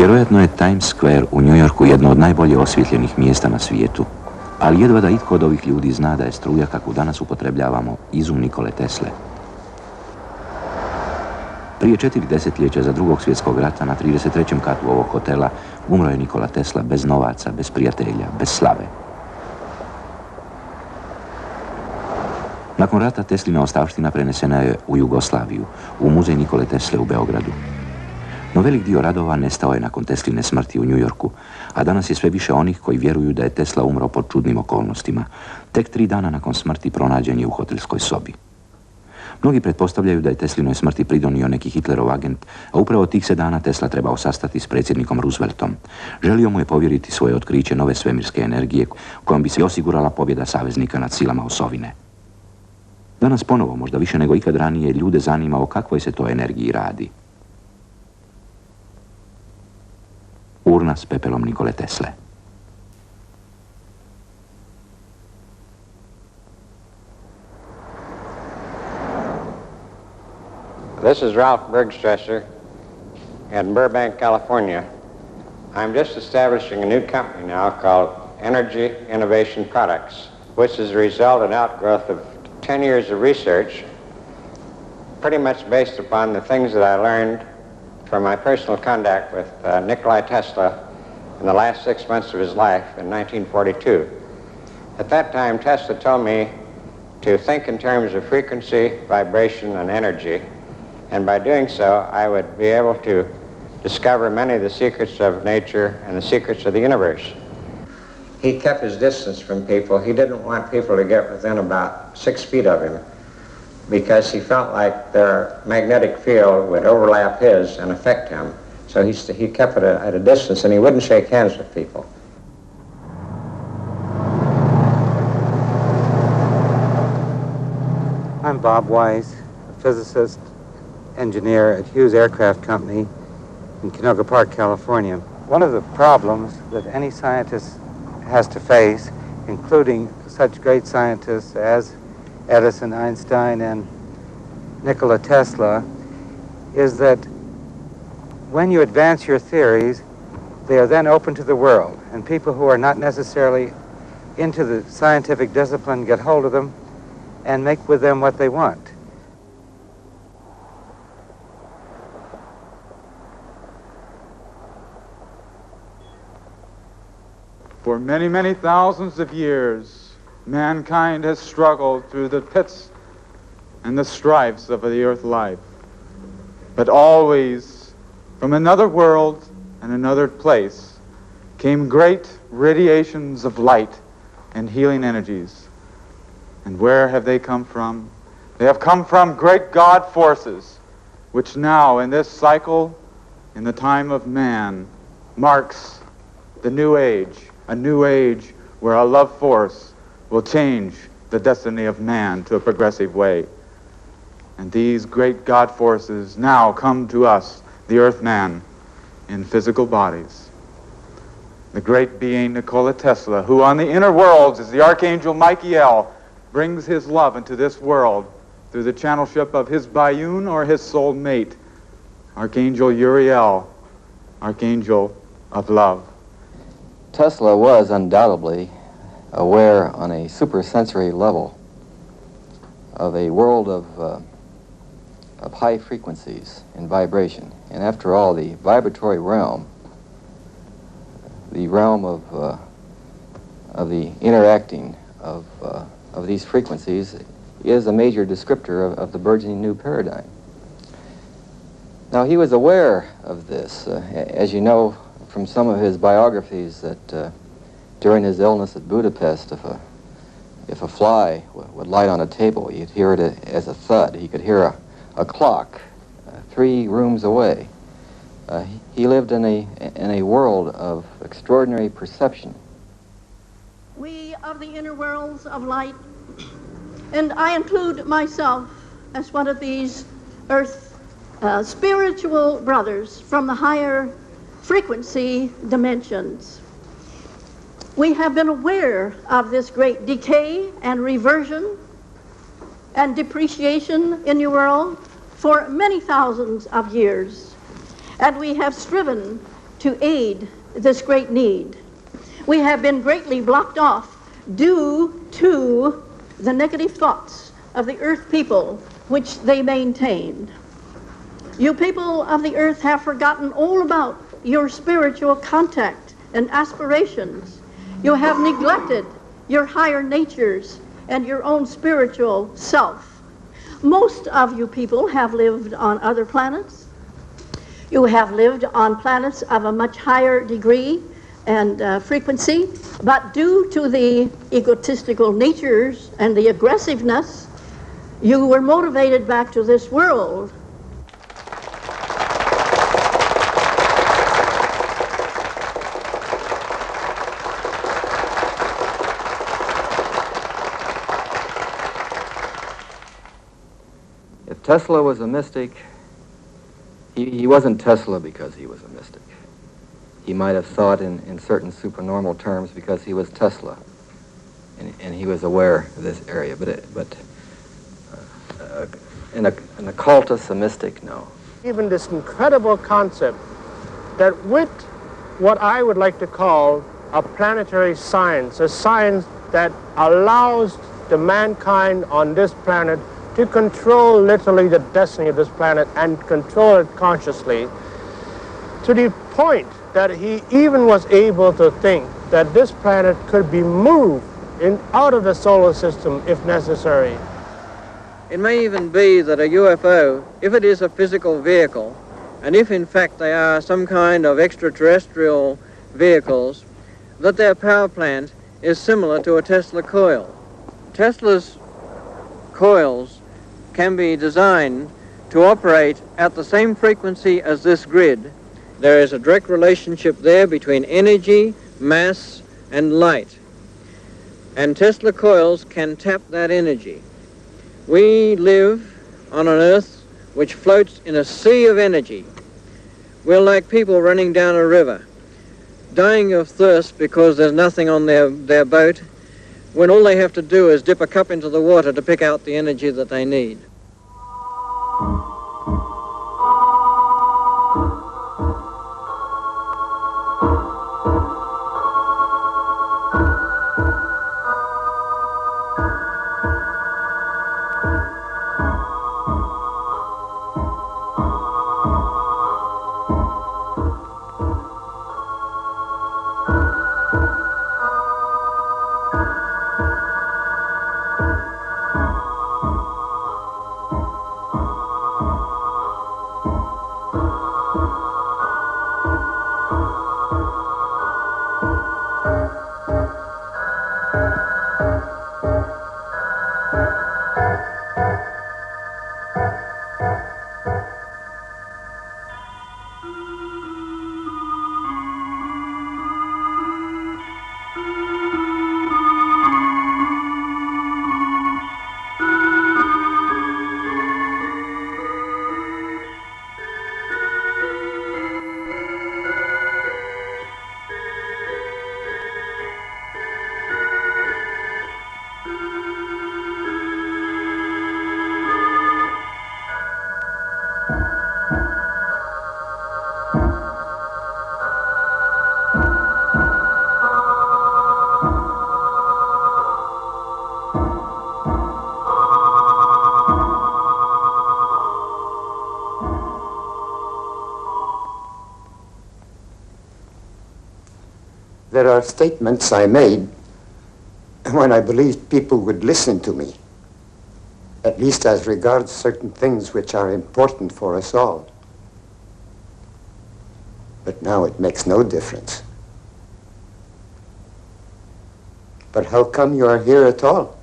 Vjerojatno je Times Square u New Yorku jedno od najbolje osvjetljenih mjesta na svijetu, ali jedva da itko od ovih ljudi zna da je struja kakvu danas upotrebljavamo izum Nikole Tesle. Prije 4 desetljeća za Drugog svjetskog rata na 33. katu ovog hotela umro je Nikola Tesla bez novaca, bez prijatelja, bez slave. Nakon rata Teslina ostavština prenesena je u Jugoslaviju, u muzej Nikole Tesle u Beogradu. No velik dio radova nestao je nakon Tesline smrti u New Yorku, a danas je sve više onih koji vjeruju da je Tesla umro pod čudnim okolnostima. Tek 3 dana nakon smrti pronađen je u hotelskoj sobi. Mnogi pretpostavljaju da je Teslinoj smrti pridonio neki Hitlerov agent, a upravo tih se dana Tesla trebao sastati s predsjednikom Rooseveltom. Želio mu je povjeriti svoje otkriće nove svemirske energije kojom bi se osigurala pobjeda saveznika nad silama osovine. Danas ponovo, možda više nego ikad ranije, ljude zanima o kakvoj se to energiji radi. Urna s pepelom Nikole Tesle. This is Ralph Bergstresser in Burbank, California. I'm just establishing a new company now called Energy Innovation Products, which is a result and outgrowth of 10 years of research, pretty much based upon the things that I learned from my personal contact with Nikola Tesla in the last 6 months of his life in 1942. At that time, Tesla told me to think in terms of frequency, vibration, and energy, and by doing so, I would be able to discover many of the secrets of nature and the secrets of the universe. He kept his distance from people. He didn't want people to get within about 6 feet of him because he felt like their magnetic field would overlap his and affect him. So he kept it at a distance, and he wouldn't shake hands with people. I'm Bob Weiss, a physicist, engineer at Hughes Aircraft Company in Canoga Park, California. One of the problems that any scientist has to face, including such great scientists as Edison, Einstein, and Nikola Tesla, is that when you advance your theories, they are then open to the world, and people who are not necessarily into the scientific discipline get hold of them and make with them what they want. For many, many thousands of years, mankind has struggled through the pits and the strifes of the earth life. But always, from another world and another place, came great radiations of light and healing energies. And where have they come from? They have come from great God forces, which now, in this cycle, in the time of man, marks the new age. A new age where a love force will change the destiny of man to a progressive way. And these great God forces now come to us, the earth man, in physical bodies. The great being Nikola Tesla, who on the inner worlds is the archangel Michael, brings his love into this world through the channelship of his Bayun or his soul mate, Archangel Uriel, Archangel of Love. Tesla was undoubtedly aware on a supersensory level of a world of high frequencies and vibration. And after all, the vibratory realm, the realm of the interacting of these frequencies, is a major descriptor of the burgeoning new paradigm. Now, he was aware of this, as you know from some of his biographies, that during his illness at Budapest, if a fly would light on a table, you'd hear it as a thud. He could hear a clock 3 rooms away. He lived in a world of extraordinary perception. We of the inner worlds of light, and I include myself as one of these earth spiritual brothers from the higher frequency dimensions. We have been aware of this great decay and reversion and depreciation in your world for many thousands of years. And we have striven to aid this great need. We have been greatly blocked off due to the negative thoughts of the earth people which they maintained. You people of the earth have forgotten all about your spiritual contact and aspirations. You have neglected your higher natures and your own spiritual self. Most of you people have lived on other planets. You have lived on planets of a much higher degree and frequency, but due to the egotistical natures and the aggressiveness, you were motivated back to this world. If Tesla was a mystic, he wasn't Tesla because he was a mystic. He might have thought in certain supernormal terms because he was Tesla, and he was aware of this area. But an occultist, a mystic, no. Even this incredible concept that with what I would like to call a planetary science, a science that allows the mankind on this planet to control literally the destiny of this planet and control it consciously, to the point that he even was able to think that this planet could be moved out of the solar system if necessary. It may even be that a UFO, if it is a physical vehicle, and if in fact they are some kind of extraterrestrial vehicles, that their power plant is similar to a Tesla coil. Tesla's coils can be designed to operate at the same frequency as this grid. There is a direct relationship there between energy, mass, and light. And Tesla coils can tap that energy. We live on an Earth which floats in a sea of energy. We're like people running down a river, dying of thirst because there's nothing on their boat, when all they have to do is dip a cup into the water to pick out the energy that they need. There are statements I made when I believed people would listen to me, at least as regards certain things which are important for us all. But now it makes no difference. But how come you are here at all?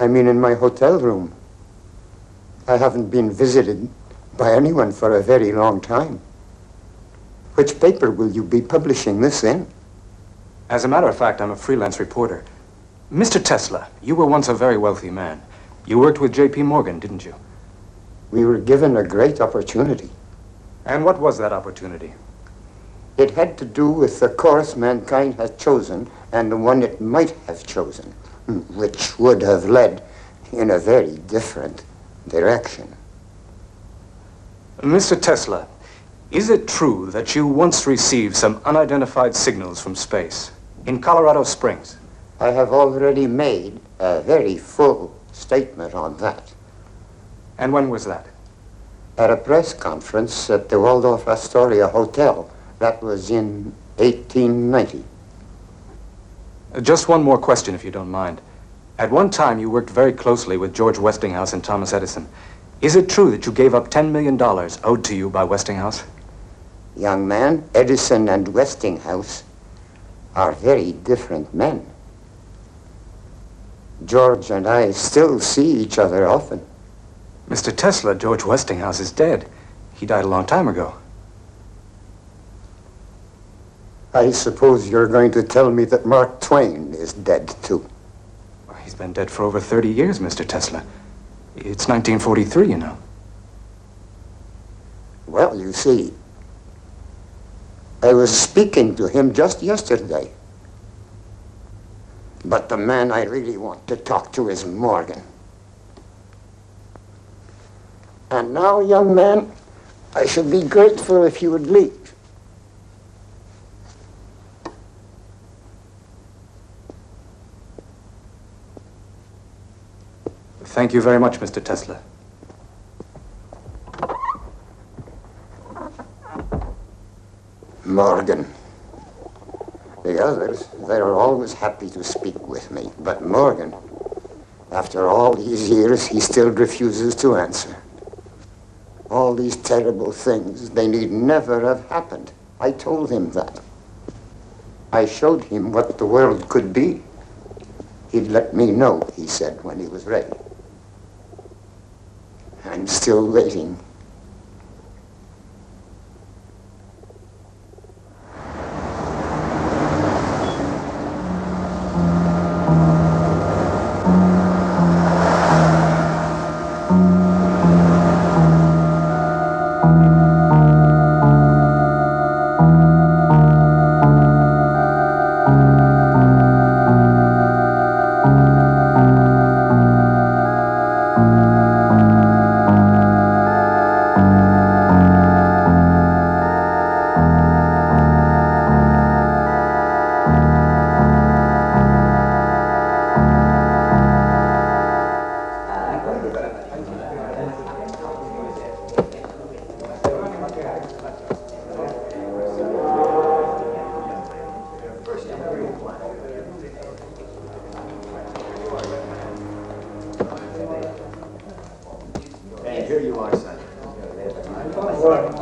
I mean, in my hotel room. I haven't been visited by anyone for a very long time. Which paper will you be publishing this in? As a matter of fact, I'm a freelance reporter. Mr. Tesla, you were once a very wealthy man. You worked with J.P. Morgan, didn't you? We were given a great opportunity. And what was that opportunity? It had to do with the course mankind had chosen and the one it might have chosen, which would have led in a very different direction. Mr. Tesla, Is it true that you once received some unidentified signals from space in Colorado Springs? I have already made a very full statement on that. And when was that? At a press conference at the Waldorf Astoria Hotel. That was in 1890. Just one more question, if you don't mind. At one time, you worked very closely with George Westinghouse and Thomas Edison. Is it true that you gave up $10 million owed to you by Westinghouse? Young man, Edison and Westinghouse are very different men. George and I still see each other often. Mr. Tesla, George Westinghouse is dead. He died a long time ago. I suppose you're going to tell me that Mark Twain is dead, too. He's been dead for over 30 years, Mr. Tesla. It's 1943, you know. Well, you see, I was speaking to him just yesterday. But the man I really want to talk to is Morgan. And now, young man, I should be grateful if you would leave. Thank you very much, Mr. Tesla. Morgan. The others, they're always happy to speak with me. But Morgan, after all these years, he still refuses to answer. All these terrible things, they need never have happened. I told him that. I showed him what the world could be. He'd let me know, he said, when he was ready. I'm still waiting.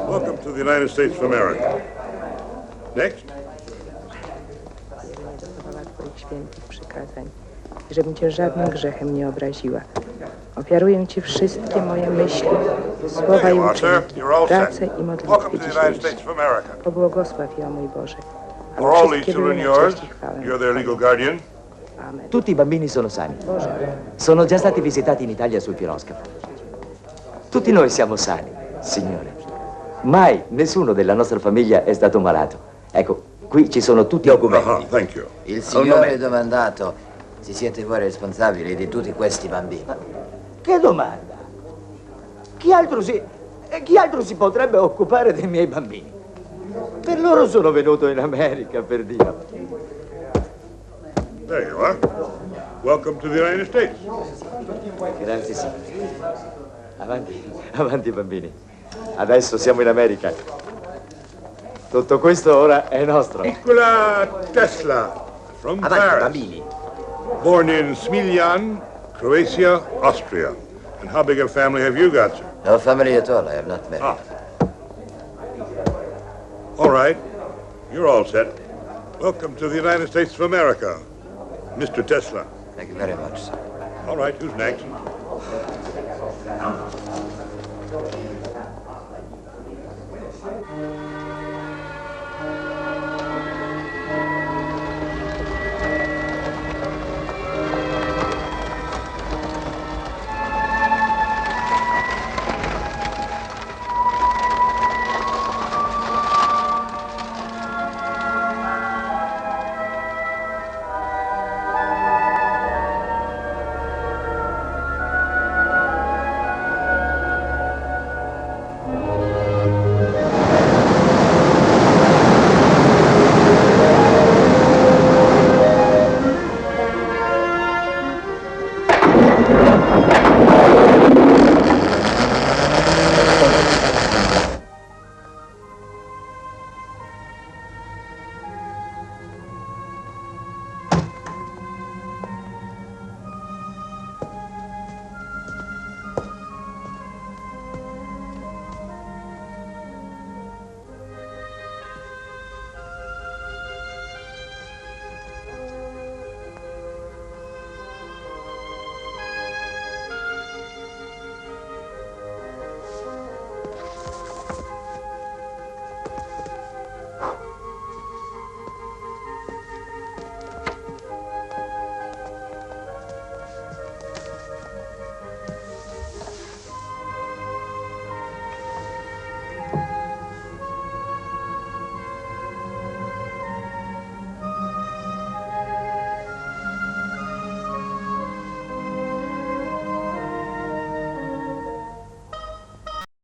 Welcome to the United States of America. Next. Twoich świętych przykazań, żebym Cię żadnym grzechem nie obraziła. Ofiaruję Ci wszystkie moje myśli, słowa i uczynki, pracę i modlitwy dzisiejsze. Pobłogosław je, o mój Boże. Are all these children yours? You're their legal guardian? Amen. Tutti i bambini sono sani. Sono già stati visitati in Italia sul piroscafo. Tutti noi siamo sani, Signore. Mai nessuno della nostra famiglia è stato malato. Ecco, qui ci sono tutti i documenti. Thank you. Il signore domandato, si siete voi responsabili di tutti questi bambini? Ma che domanda? Chi altro si potrebbe occupare dei miei bambini? Per loro sono venuto in America, per Dio. There you are. Welcome to the United States. Grazie, signore. Avanti, avanti, bambini. Adesso siamo in America. Tutto questo ora è nostro. Nikola Tesla, from Avanti, Paris. bambini. Born in Smiljan, Croatia, Austria. And how big a family have you got, sir? No family at all. I have not married. All right. You're all set. Welcome to the United States of America, Mr. Tesla. Thank you very much, sir. All right, who's next?